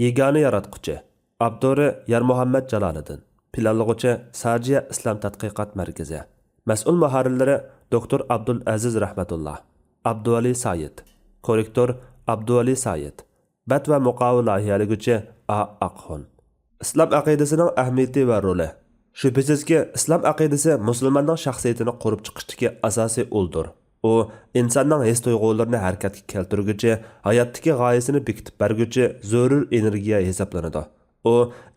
Yegane yaratquchi Abduri Yarmuhammad Jaloliddin. Planlag'uchi Sajiya Islom tadqiqot markazi. Mas'ul muharrirlari Dr. Abdul Aziz Rahmatullah. Abduvali Sayid. Korrektor Abduvali Sayid. Bat va muqovil loyihaliguvchi A. Aqxon. Islom aqidasining ahamiyati va roli. Shubhisizki, islom aqidasi musulmonning shaxsiyatini qurib chiqishdagi asosiy uldur. U insonning his tuyg'ularini harakatga keltirguchi, hayotdagi g'oyasini bekitib berguchi zarur energiya hisoblanadi. U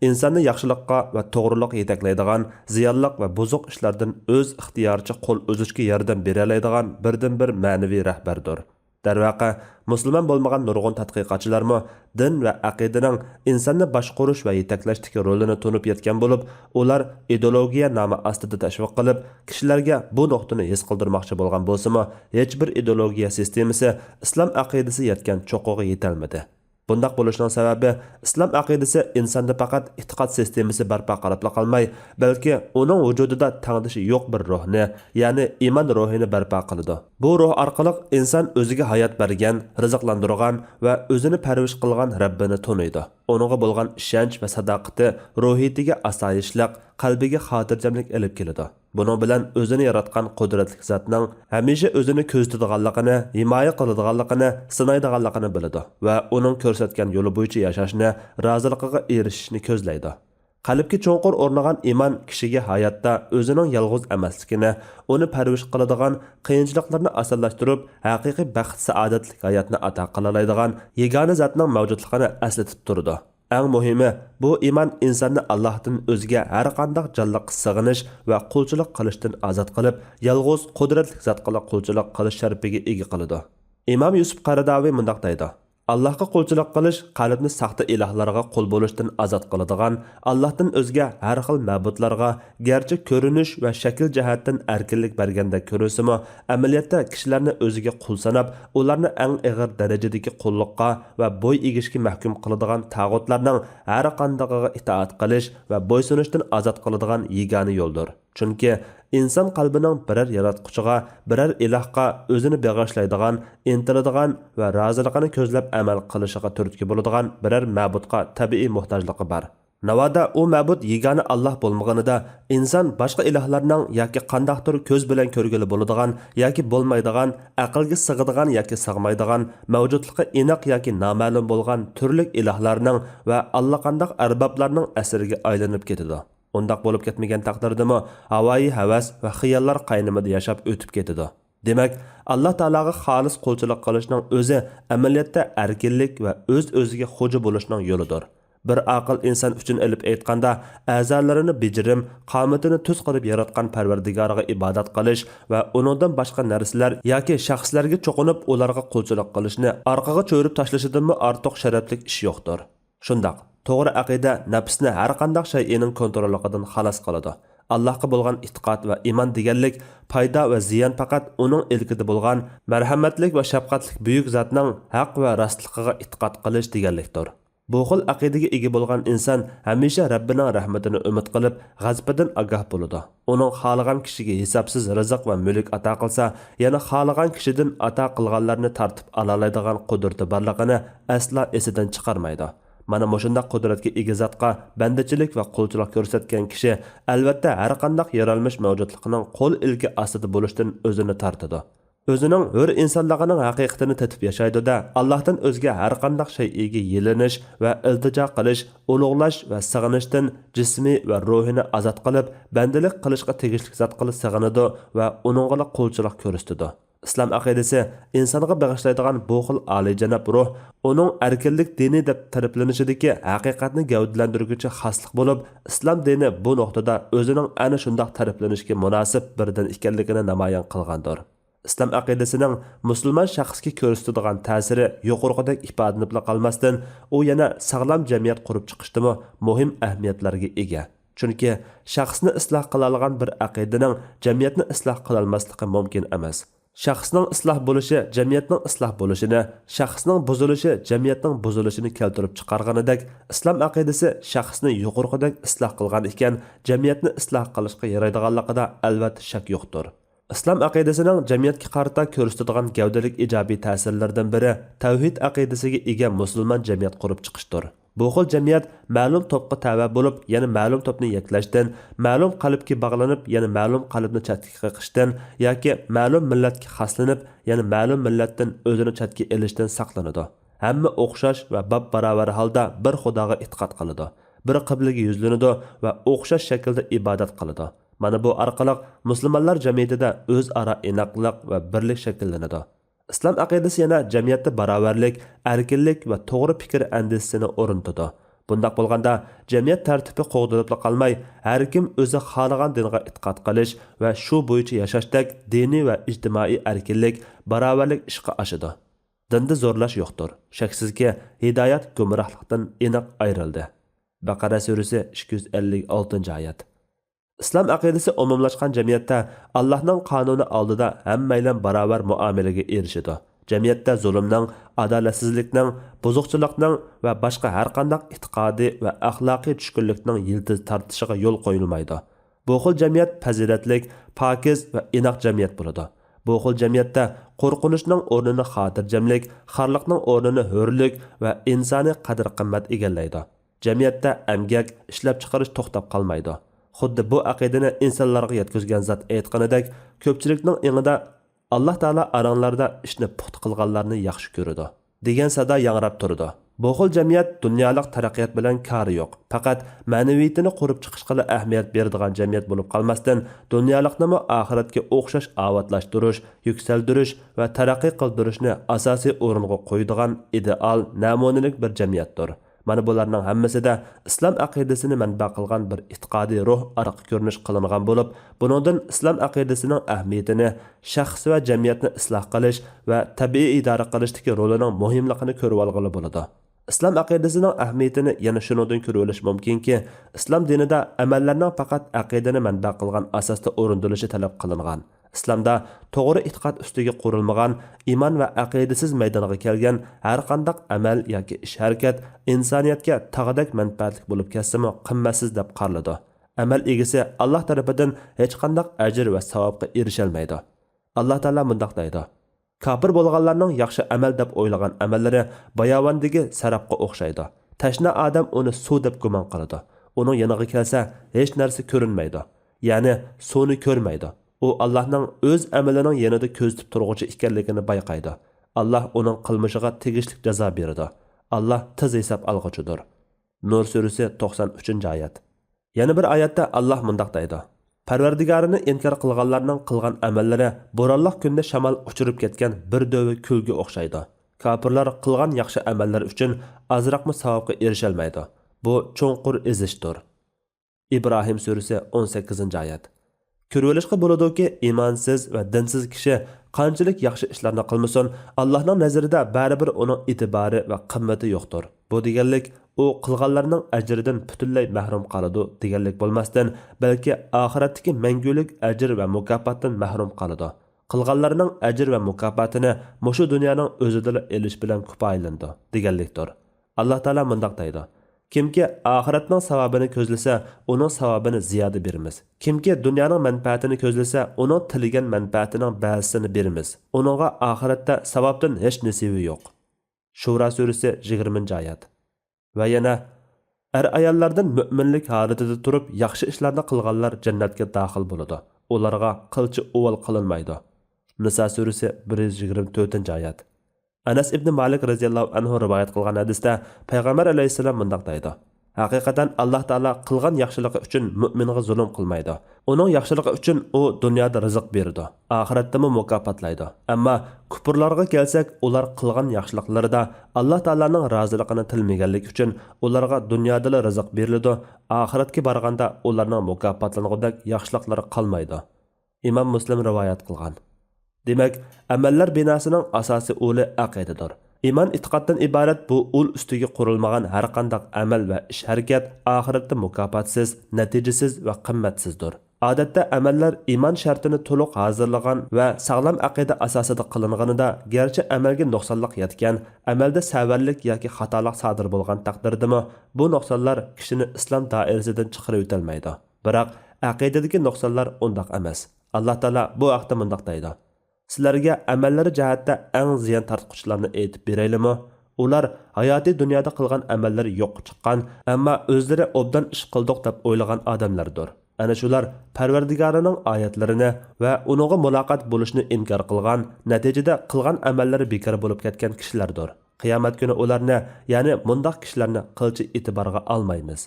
insonni yaxshilikqa va to'g'riliqqa yetaklaydigan, ziyonliq va buzuq ishlardan o'z ixtiyoricha qo'l uzishga yordam bera oladigan birdan-bir ma'naviy rahbardir. Darvaqa, musulmon bo'lmagan nurg'un tadqiqotchilarmi din va aqidaning insonni boshqarish va yetaklashdagi rolini tunib yetgan bo'lib, ular ideologiya nomi ostida tashviq qilib, kishilarga bu nuqtani his qildirmoqchi bo'lgan bo'lsa-mu, hech bir ideologiya sistemasi islom aqidasi yetgan cho'qqiga yetolmadi. Bundaq bo'lishining sababi islom aqidasi insonda faqat e'tiqod sistemasi barpo qilib qolmay, balki uning vujudida tangdishi yo'q bir ruhni, ya'ni iymon ruhini barpo qiladi. Bu ruh orqali inson o'ziga hayot bergan, rizqlantirgan va o'zini parvarish qilgan Rabbini taniydi. Uningga bo'lgan ishonch va sadoqati ruhiyatiga asoyishlik, qalbiga xotirjamlik olib keladi. Buning bilan o'zini yaratgan qudratli zotning hamisha o'zini ko'zlaydiganligini, himoya qiladiganligini, sinaydiganligini biladi va uning ko'rsatgan yo'li bo'yicha yashashni, roziligiga erishishni ko'zlaydi. Qalbga cho'nqur o'rnagan iymon kishiga hayotda o'zining yolg'iz emasligini, uni parvarish qiladigan, qiyinchiliklarni osonlashtirib, haqiqiy baxt saodatli hayotni ato qila oladigan yagona zotning mavjudligini eslatib turadi. Eng muhimi, bu iymon insonni Allohdan o'ziga har qanday jonliq sig'inish va qulchilik qilishdan ozod qilib, yolg'iz qudratli zotga qulchilik qilish sharafiga ega qiladi. Imom Yusuf Qaradaviy mundaq deydi: Allohga qulchilik qilish qalbni saxta ilohlarga qul bo'lishdan ozod qiladigan, Allohdan o'zga har xil ma'budlarga garchi ko'rinish va shakl jihatdan erkinlik berganda ko'rinsimi, amaliyotda kishilarni o'ziga qul sanab, ularni eng og'ir darajadagi qulluqqa va bo'y egishga mahkum qiladigan tag'utlarning har qandayga itoat qilish va bo'ysunishdan ozod qiladigan yagona yo'ldir. Chunki inson qalbining biror yaratquchiga, biror ilohga o'zini bag'ishlaydigan, intiladigan va roziligini ko'zlab amal qilishiga turtki bo'ladigan biror ma'budga tabiiy muhtojligi bor. Navoda u ma'bud yagona Alloh bo'lmaganida inson boshqa ilohlarning yoki qandaqdir ko'z bilan ko'rgili bo'ladigan yoki bo'lmaydigan, aqlga sig'adigan yoki sig'maydigan, mavjudligi aniq yoki noma'lum bo'lgan turli ilohlarning va allaqandaq arboblarning asiriga aylanib ketadi. Undaq bo'lib ketmagan taqdirdami, havoyi havas va xiyollar qaynimida yashab o'tib ketadi. Demak, Alloh taologa xolis qulchilik qilishning o'zi amaliyotda erkinlik va o'z-o'ziga xo'ja bo'lishning yo'lidir. Bir aql inson uchun ilib aytganda, a'zolarini bejirim, qomatini tuz qilib yaratgan Parvardigoriga ibodat qilish va uningdan boshqa narsalar yoki shaxslarga cho'qinib ularga qulchilik qilishni orqaga cho'rib tashlashidanmi ortiq sharafli ish yo'qdir. Shundaq, to'g'ri aqida nafsni har qanday shay'ning kontrolligidan xalos qiladi. Allohga bo'lgan e'tiqod va iymon deganlik foyda va ziyon faqat uning ilkida bo'lgan marhamatlik va shafqatlik buyuk zotning haq va rostligiga e'tiqod qilish deganlikdir. Bu xil aqidaga ega bo'lgan inson hamisha Rabbining rahmatini umid qilib, g'azabidan ogoh bo'ladi. Uning xohlagan kishiga hisobsiz rizq va mulk ato qilsa, yana xohlagan kishidan ato qilganlarni tartib ola oladigan qudrati borligini aslo esidan chiqarmaydi. Mana mushundaq qudratga ega zotga bandachilik va qulchilik ko'rsatgan kishi albatta har qanday yaralmish mavjudlikning qo'l ilki ostida bo'lishdan o'zini tortadi. O'zining hur insonligining haqiqatini tatib yashaydi-da, Allohdan o'zga har qanday shayga yelinish va iltijo qilish, ulug'lash va sig'inishdan jismiy va ruhini ozod qilib, bandalik qilishga tegishli zotga sig'inadi va uningga qulchilik ko'rsatadi. Islom aqidasi insonga bag'ishlaydigan bu xil oliyjanob ruh, uning erkinlik dini deb ta'riflanishidagi haqiqatni gavdalantiruvchi xoslik bo'lib, islom dini bu nuqtada o'zining ana shunday ta'riflanishga munosib birdan ekanligini namoyon qilgandir. Islom aqidasining musulmon shaxsga ko'rsatadigan ta'siri yuqoridagi ifodalanib qolmasdan, u yana sog'lom jamiyat qurib chiqishdimi muhim ahamiyatlarga ega. Chunki shaxsni isloh qila olgan bir aqidaning jamiyatni isloh qila olmasligi mumkin emas. Shaxsning isloh bo'lishi jamiyatning isloh bo'lishini, shaxsning buzilishi jamiyatning buzilishini keltirib chiqarganidek, islom aqidasi shaxsni yuqoridek isloh qilgan ekan, jamiyatni isloh qilishga yaraydiganligida albatta shak yo'qdir. Islom aqidasining jamiyatga qarata ko'rsatadigan gavdalik ijobiy ta'sirlardan biri tavhid aqidasiga ega musulmon jamiyat qurib chiqishdir. Bu xil jamiyat ma'lum to'pqa tava bo'lib, yana ma'lum to'pni yaklashdan, ma'lum qalbga bog'lanib, yana ma'lum qalbni chatga qiqishdan yoki ma'lum millatga xaslanib, yana ma'lum millatdan o'zini chatga elishdan saqlanadi. Hamma o'xshash va bab-barobar holda bir Xudoga e'tiqod qiladi. Bir qiblaga yuzlanadi va o'xshash shaklda ibodat qiladi. Mana bu orqali musulmonlar jamiyatida o'zaro inoqlik va birlik shakllanadi. Islom aqidasi yana jamiyatda barobarlik, erkinlik va to'g'ri fikr andisini o'rnatadi. Bundaq bo'lganda jamiyat tartibi qo'g'dilib qolmay, har kim o'zi xohlagan dinga e'tiqod qilish va shu bo'yicha yashashdak diniy va ijtimoiy erkinlik, barobarlik ishga oshadi. Dinda zo'rlash yo'qdir. Shaksizki, hidoyat gumrohlikdan aniq ayrildi. Baqara surasi 256-oyat. İslam aqidasi umumlashgan jamiyatda Allohning qonuni oldida hammaylar barobar muomalaga erishadi. Jamiyatda zulmning, adolatsizlikning, buzuqchilikning va boshqa har qanday e'tiqodiy va axloqiy tushkunlikning yildiz tortishiga yo'l qo'yilmaydi. Bu xil jamiyat fazilatlik, pokiz va inoq jamiyat bo'ladi. Bu xil jamiyatda qo'rqinishning o'rnini xotirjamlik, xorliqning o'rnini hurlik va insoniy qadr-qimmat egallaydi. Jamiyatda emgak, ishlab chiqarish to'xtab qolmaydi. Xuddi bu aqidani insonlarga yetkazgan zot aytganidek, ko'pchilikning ingida Alloh taolo aranglarda ishni puxta qilganlarni yaxshi ko'radi degan sado yangrab turdi. Bu xil jamiyat dunyolik taraqqiyot bilan kori yo'q. Faqat ma'naviyatini qurib chiqishga ahamiyat beradigan jamiyat bo'lib qolmasdan, dunyolikni oxiratga o'xshash avotlashtirish, yuksaldirish va taraqqiy qildirishni asosiy o'ringa qo'yadigan ideal, namunalik bir jamiyatdir. Mana bularning hammasida islom aqidasini manba qilgan bir e'tiqodiy ruh arq ko'rinish qilingan bo'lib, buningdan islom aqidasining ahamiyatini, shaxs va jamiyatni isloh qilish va tabiiy idora qilishdagi rolining muhimligini ko'rib olg'ili bo'ladi. Islom aqidasining ahamiyatini yana shuningdan ko'rib olish mumkinki, islom dinida amallarning faqat aqidani manba qilgan asosda o'rindilishi talab qilingan. İslamda to'g'ri e'tiqod ustiga qurilmagan, iymon va aqidasiz maydonga kelgan har qanday amal yoki ish harakat insoniyatga tag'dak manfaatli bo'lib kelsimi qimmatsiz deb qaraladi. Amal egisi Alloh tarafidan hech qanday ajr va savobga erisha olmaydi. Alloh taolo mundaq deydi: Kafir bo'lganlarning yaxshi amal deb o'ylagan amallari bayovandagi sarabga o'xshaydi. Tashna odam uni suv deb gumon qiladi. Uning yoniga kelsa hech narsa ko'rinmaydi. Ya'ni suvni ko'rmaydi. U Allohning o'z amalining yanida ko'zitib turg'uchi ekanligini bayqaydi. Alloh uning qilmishiga tegishli jazo beradi. Alloh tez hisob olg'uchidir. Nur surasi 93-oyat. Yana bir oyatda Alloh mundaq deydi: Parvardigorini inkor qilganlarning qilgan amallari bo'ronliq kunda shamol uchirib ketgan bir do'vi kulga o'xshaydi. Kafirlar qilgan yaxshi amallar uchun azroqmi savobga erisha olmaydi. Bu cho'nqur ezishdir. İbrahim surasi 18-oyat. Ko'rilishga bo'ladiki, imonsiz va dinsiz kishi qanchalik yaxshi ishlarni qilmasin, Allohning nazarida baribir uning e'tibori va qimmati yo'qdir. Bu deganlik u qilganlarning ajridan butunlay mahrum qoladi deganlik bo'lmasdan, balki oxiratdagi mangulik ajr va mukofotdan mahrum qoladi. Qilganlarning ajr va mukofotini mushu dunyoning o'zida elish bilan kifoyalandi deganlikdir. Alloh taolo mundaq deydi: Kimki oxiratning savobini ko'zlasa, uning savobini ziyoda beramiz. Kimki dunyoning manfaatini ko'zlasa, uning tilagan manfaatining ba'zisini beramiz. Uningga oxiratda savobdan hech nasibi yo'q. Shura surasi 20-oyat. Va yana ayollardan mu'minlik holatida turib, yaxshi ishlarni qilganlar jannatga daxil bo'ladi. Ularga qilchi o'val qilinmaydi. Nisa surasi 124-oyat. Anas ibn Malik radhiyallohu anhu rivoyat qilgan hadisda Payg'ambar alayhisalom mundaq deydi: Haqiqatan Alloh taolo qilgan yaxshiligi uchun mu'minga zulm qilmaydi. Uning yaxshiligi uchun u dunyoda rizq beradi, oxiratda ham mukofotlaydi. Ammo kufrlarga kelsak, ular qilgan yaxshiliklarida Alloh taolaning roziligini tilmaganlik uchun ularga dunyoda rizq beriladi, oxiratga borganda ularning mukofotlangudak yaxshiliklari qolmaydi. Imom Muslim rivoyat qilgan. Demak, amallar binosining asosiy uli aqidadir. Iymon e'tiqoddan iborat bu ul ustiga qurilmagan har qanday amal va ish harakat oxiratda mukofotsiz, natijasiz va qimmatsizdir. Odatda amallar iymon shartini to'liq hozirlagan va sog'lom aqida asosida qilinganida, garchi amalga nuqsonlik yetgan, amalda savarlik yoki xatolik sodir bo'lgan taqdirdami, bu nuqsonlar kishini islom doirasidan chiqarib o'tolmaydi. Biroq aqidadagi nuqsonlar undoq emas. Alloh taolo bu haqda mundaq deydi: Sizlarga amallari jihatda eng ziyon tortquchilarni aytib beraylimi? Ular hayoti dunyoda qilgan amallari yo'q chiqqan, ammo o'zlari obdan ish qildik deb o'ylagan odamlardir. Ana shular Parvardigorining oyatlarini va uningga muloqot bo'lishni inkor qilgan, natijada qilgan amallari bekor bo'lib ketgan kishilardir. Qiyomat kuni ularni, ya'ni mundoq kishilarni qilchi e'tiborga olmaymiz.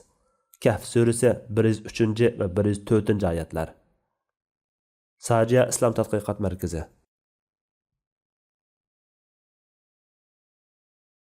Kahf surasi 103 va 104 oyatlar. Sajiya Islom tadqiqot markazi